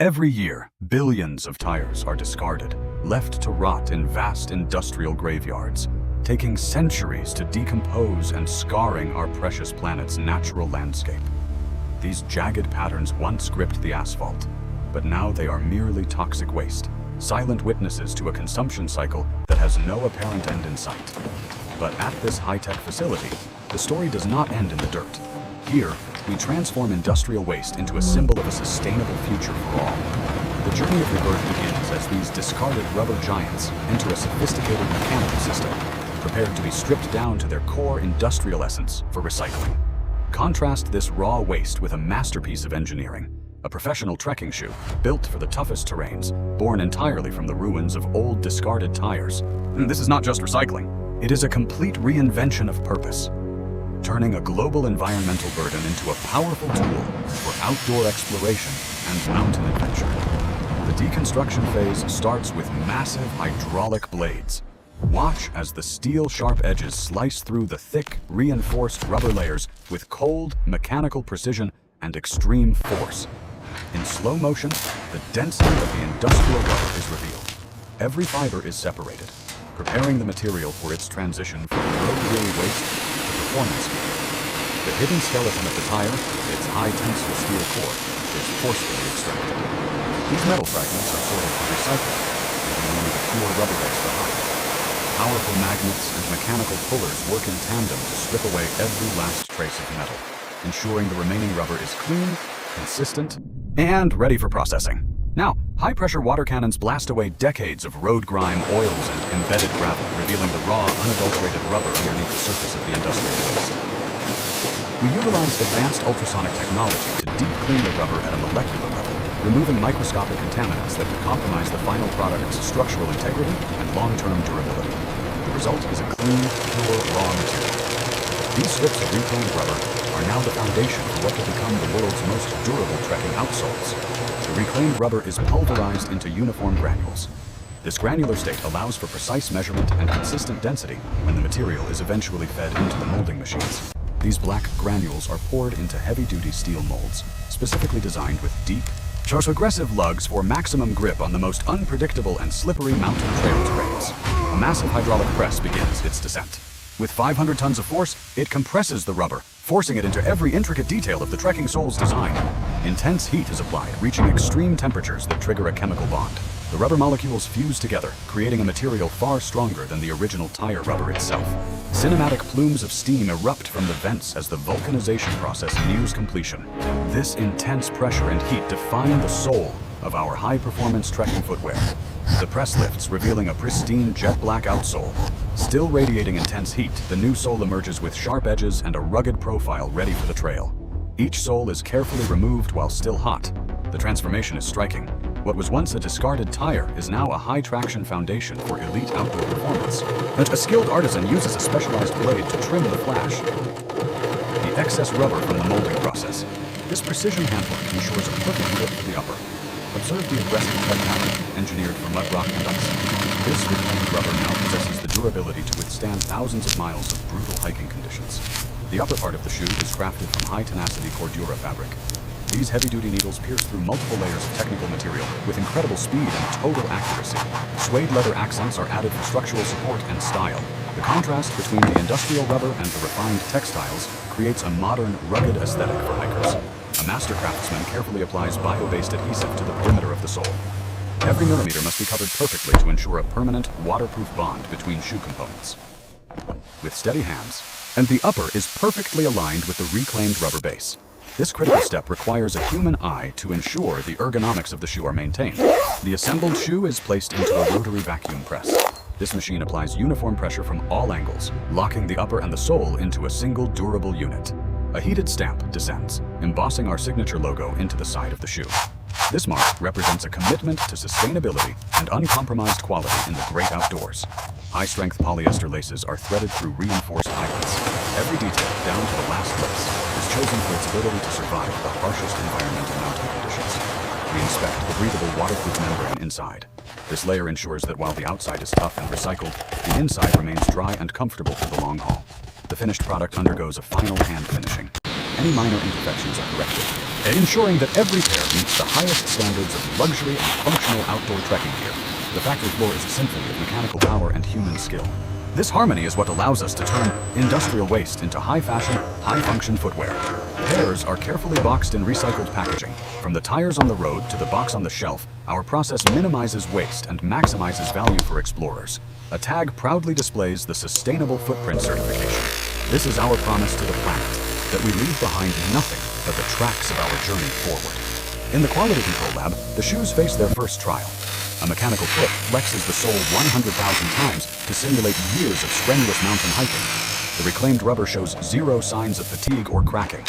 Every year, billions of tires are discarded, left to rot in vast industrial graveyards, taking centuries to decompose and scarring our precious planet's natural landscape. These jagged patterns once gripped the asphalt, but now they are merely toxic waste, silent witnesses to a consumption cycle that has no apparent end in sight. But at this high-tech facility, the story does not end in the dirt. Here, we transform industrial waste into a symbol of a sustainable future for all. The journey of rebirth begins as these discarded rubber giants enter a sophisticated mechanical system, prepared to be stripped down to their core industrial essence for recycling. Contrast this raw waste with a masterpiece of engineering, a professional trekking shoe built for the toughest terrains, born entirely from the ruins of old discarded tires. And this is not just recycling, it is a complete reinvention of purpose, turning a global environmental burden into a powerful tool for outdoor exploration and mountain adventure. The deconstruction phase starts with massive hydraulic blades. Watch as the steel-sharp edges slice through the thick, reinforced rubber layers with cold, mechanical precision and extreme force. In slow motion, the density of the industrial rubber is revealed. Every fiber is separated, preparing the material for its transition from road-weary waste to performance gear. The hidden skeleton of the tire, its high-tensile steel core, is forcefully extracted. These metal fragments are sorted for recycling, leaving only the pure rubber base behind. Powerful magnets and mechanical pullers work in tandem to strip away every last trace of metal, ensuring the remaining rubber is clean, consistent, and ready for processing. Now, high-pressure water cannons blast away decades of road grime, oils, and embedded gravel, revealing the raw, unadulterated rubber underneath the surface of the industrial waste. We utilize advanced ultrasonic technology to deep clean the rubber at a molecular level, removing microscopic contaminants that could compromise the final product's structural integrity and long-term durability. The result is a clean, pure, raw material. These strips of reclaimed rubber are now the foundation for what will become the world's most durable trekking outsoles. The reclaimed rubber is pulverized into uniform granules. This granular state allows for precise measurement and consistent density when the material is eventually fed into the molding machines. These black granules are poured into heavy-duty steel molds, specifically designed with deep, aggressive lugs for maximum grip on the most unpredictable and slippery mountain trail terrains. A massive hydraulic press begins its descent. With 500 tons of force, it compresses the rubber, forcing it into every intricate detail of the trekking sole's design. Intense heat is applied, reaching extreme temperatures that trigger a chemical bond. The rubber molecules fuse together, creating a material far stronger than the original tire rubber itself. Cinematic plumes of steam erupt from the vents as the vulcanization process nears completion. This intense pressure and heat define the soul of our high-performance trekking footwear. The press lifts, revealing a pristine jet-black outsole. Still radiating intense heat, the new sole emerges with sharp edges and a rugged profile ready for the trail. Each sole is carefully removed while still hot. The transformation is striking. What was once a discarded tire is now a high-traction foundation for elite outdoor performance. And a skilled artisan uses a specialized blade to trim the flash. The excess rubber from the molding process. This precision handwork ensures a perfect grip for the upper. Observe the aggressive tread pattern, engineered for mud, rock, and ice. This reclaimed rubber now possesses the durability to withstand thousands of miles of brutal hiking conditions. The upper part of the shoe is crafted from high-tenacity Cordura fabric. These heavy-duty needles pierce through multiple layers of technical material with incredible speed and total accuracy. Suede leather accents are added for structural support and style. The contrast between the industrial rubber and the refined textiles creates a modern, rugged aesthetic for hikers. A master craftsman carefully applies bio-based adhesive to the perimeter of the sole. Every millimeter must be covered perfectly to ensure a permanent, waterproof bond between shoe components. With steady hands, and the upper is perfectly aligned with the reclaimed rubber base. This critical step requires a human eye to ensure the ergonomics of the shoe are maintained. The assembled shoe is placed into a rotary vacuum press. This machine applies uniform pressure from all angles, locking the upper and the sole into a single durable unit. A heated stamp descends, embossing our signature logo into the side of the shoe. This mark represents a commitment to sustainability and uncompromised quality in the great outdoors. High-strength polyester laces are threaded through reinforced eyelets. Every detail, down to the last lace, is chosen for its ability to survive the harshest environmental mountain conditions. We inspect the breathable waterproof membrane inside. This layer ensures that while the outside is tough and recycled, the inside remains dry and comfortable for the long haul. The finished product undergoes a final hand finishing. Any minor imperfections are corrected, ensuring that every pair meets the highest standards of luxury and functional outdoor trekking gear. The factory floor is a symphony of mechanical power and human skill. This harmony is what allows us to turn industrial waste into high-fashion, high-function footwear. Pairs are carefully boxed in recycled packaging. From the tires on the road to the box on the shelf, our process minimizes waste and maximizes value for explorers. A tag proudly displays the Sustainable Footprint certification. This is our promise to the planet, that we leave behind nothing but the tracks of our journey forward. In the quality control lab, the shoes face their first trial. A mechanical foot flexes the sole 100,000 times to simulate years of strenuous mountain hiking. The reclaimed rubber shows zero signs of fatigue or cracking.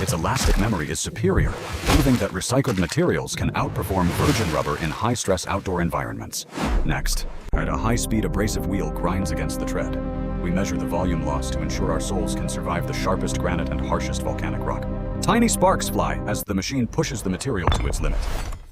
Its elastic memory is superior, proving that recycled materials can outperform virgin rubber in high-stress outdoor environments. Next, at a high-speed abrasive wheel grinds against the tread. We measure the volume loss to ensure our soles can survive the sharpest granite and harshest volcanic rock. Tiny sparks fly as the machine pushes the material to its limit.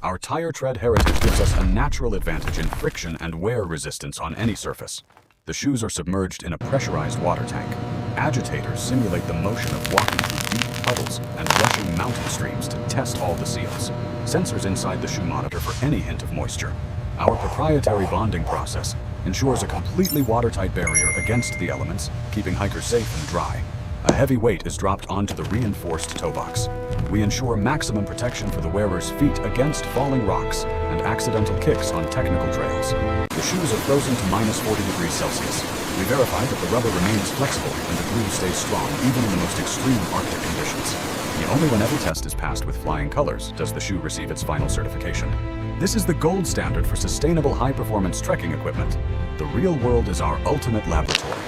Our tire tread heritage gives us a natural advantage in friction and wear resistance on any surface. The shoes are submerged in a pressurized water tank. Agitators simulate the motion of walking through deep puddles and rushing mountain streams to test all the seals. Sensors inside the shoe monitor for any hint of moisture. Our proprietary bonding process ensures a completely watertight barrier against the elements, keeping hikers safe and dry. A heavy weight is dropped onto the reinforced toe box. We ensure maximum protection for the wearer's feet against falling rocks and accidental kicks on technical trails. The shoes are frozen to minus 40 degrees Celsius. We verify that the rubber remains flexible and the glue stays strong even in the most extreme Arctic conditions. Yet only when every test is passed with flying colors does the shoe receive its final certification. This is the gold standard for sustainable high-performance trekking equipment. The real world is our ultimate laboratory.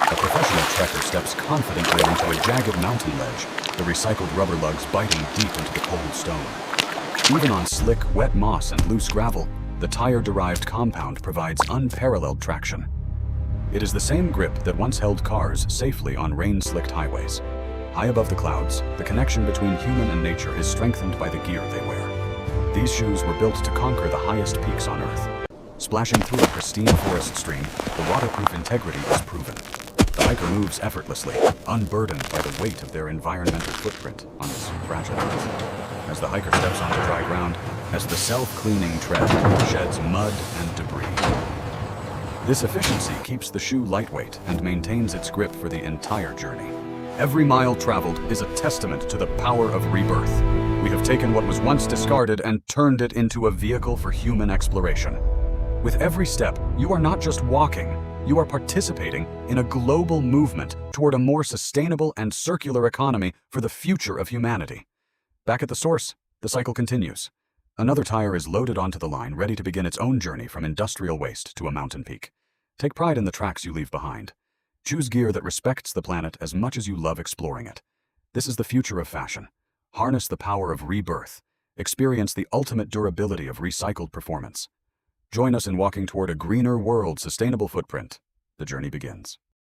A professional trekker steps confidently onto a jagged mountain ledge, the recycled rubber lugs biting deep into the cold stone. Even on slick, wet moss and loose gravel, the tire-derived compound provides unparalleled traction. It is the same grip that once held cars safely on rain-slicked highways. High above the clouds, the connection between human and nature is strengthened by the gear they wear. These shoes were built to conquer the highest peaks on Earth. Splashing through a pristine forest stream, the waterproof integrity is proven. The hiker moves effortlessly, unburdened by the weight of their environmental footprint on this fragile earth. As the hiker steps onto dry ground, as the self-cleaning tread sheds mud and debris. This efficiency keeps the shoe lightweight and maintains its grip for the entire journey. Every mile traveled is a testament to the power of rebirth. We have taken what was once discarded and turned it into a vehicle for human exploration. With every step, you are not just walking, you are participating in a global movement toward a more sustainable and circular economy for the future of humanity. Back at the source, the cycle continues. Another tire is loaded onto the line, ready to begin its own journey from industrial waste to a mountain peak. Take pride in the tracks you leave behind. Choose gear that respects the planet as much as you love exploring it. This is the future of fashion. Harness the power of rebirth. Experience the ultimate durability of recycled performance. Join us in walking toward a greener world, sustainable footprint. The journey begins.